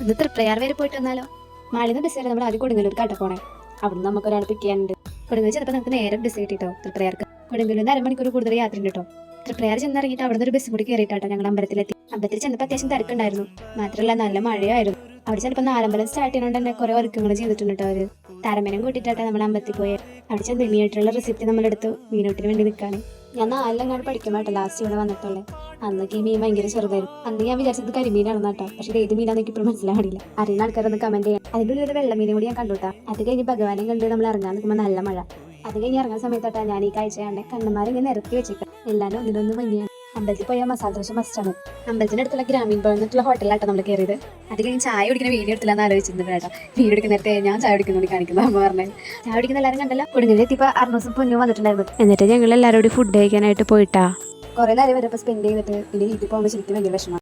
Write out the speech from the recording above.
ഇത് തൃപ്രയാർ വരെ പോയിട്ട് വന്നാലോ? മാളിന്ന് ബസ് വരെ നമ്മൾ ആദ്യം കൊടുങ്ങല്ലൂർ കാട്ട പോണേ. അവിടുന്ന് നമുക്ക് ഒരാൾ പിക്ക് ചെയ്യാനുണ്ട്. കൊടുങ്ങല്ലൂർ ചിലപ്പോൾ നമുക്ക് നേരെ ബസ് കിട്ടിട്ടോ തൃപ്രയാർക്ക്. കൊടുങ്ങല്ലൂർ അരമണിക്കൂർ കൂടുതൽ യാത്ര ഉണ്ട് കേട്ടോ. തൃപ്രയാർ ചെന്നിറങ്ങിയിട്ട് അവിടെ നിന്ന് ഒരു ബസ് കൂടി കയറിയിട്ടാട്ടോ ഞങ്ങൾ അമ്പലത്തിലെത്തി. അമ്പലത്തിൽ ചെന്നപ്പോൾ അത്യാവശ്യം തിരക്കുണ്ടായിരുന്നു. മാത്രമല്ല നല്ല മഴയായിരുന്നു. അവിടെ ചിലപ്പോൾ നാലമ്പലം സ്റ്റാർട്ട് ചെയ്യുന്നതുകൊണ്ട് തന്നെ കുറെ വർക്കുകൾ ചെയ്തിട്ടുണ്ട് കേട്ടോ അവര്. താരമേനം കൂട്ടിയിട്ടാട്ടോ നമ്മൾ അമ്പലത്തിൽ പോയത്. അവിടെ ചെന്ന് മീനായിട്ടുള്ള റെസിപ്പി നമ്മളെടുത്തു. മീനോട്ടിന് വേണ്ടി നിൽക്കാണ്. ഞാൻ 4 പഠിക്കുമ്പോട്ടോ ലാസ്റ്റ് ഇവിടെ വന്നിട്ടുള്ളത്. അന്നൊക്കെ ഈ മീൻ ഭയങ്കര ചെറുതായിരുന്നു. അന്ന് ഞാൻ വിചാരിച്ചത് കരിമീനാണെന്ന് കേട്ടോ. പക്ഷേ ഇത് ഏത് മീനാന്ന് എനിക്ക് ഇപ്പോൾ മനസ്സിലാവില്ല. അറിയുന്ന ആൾക്കാരൊന്ന് കമന്റ് ചെയ്യാം. അതിൻ്റെ ഉള്ളിൽ ഒരു വെള്ളമീനും കൂടി ഞാൻ കണ്ടുട്ടാ. അത് കഴിഞ്ഞ് ഭഗവാനെ കണ്ട് നമ്മൾ ഇറങ്ങാൻ നിൽക്കുമ്പോൾ നല്ല മഴ. അത് കഴിഞ്ഞ് ഇറങ്ങുന്ന സമയത്താട്ടാ ഞാൻ ഈ കാഴ്ച കണ്ടേ. കണ്ണന്മാരിങ്ങനെ നിരത്തി വെച്ചേക്കാം. എല്ലാവരും ഒന്നിനൊന്നും ഭംഗിയാണ്. അമ്പലത്തിൽ പോയാൽ മസാല ദോശ മസ്റ്റാണ്. അമ്പലത്തിനടുത്തുള്ള ഗ്രാമീൺ ഭവൻ എന്നിട്ടുള്ള ഹോട്ടലിലാട്ടോ നമ്മൾ കയറിയത്. അത് കഴിഞ്ഞ് ചായ കുടിക്കുന്ന വീഡിയോ എടുത്തില്ലാന്ന് ആലോചിച്ചിട്ടുണ്ട് കേട്ടോ. വീഡിയോ എടുക്കുന്ന നേരത്തെ ഞാൻ ചായ കുടിക്കുന്നോണ്ട് കാണിക്കുന്ന അമ്മ പറഞ്ഞത്. ചായ കുടിക്കുന്ന എല്ലാവരും കണ്ടല്ലോ. കൊടുങ്ങല്ലൂർ എത്തിയപ്പോൾ അർണൂസും പൊന്നും വന്നിട്ടുണ്ടായിരുന്നു. എന്നിട്ട് ഞങ്ങൾ എല്ലാവരും ഫുഡ് കഴിക്കാനായിട്ട് പോയിട്ടാ. കുറെ നേരം വരെ സ്പെൻഡ് ചെയ്തിട്ട് പിന്നെ വീട്ടിൽ പോകുമ്പോൾ ശരിക്കും ഭയങ്കര വിഷമം.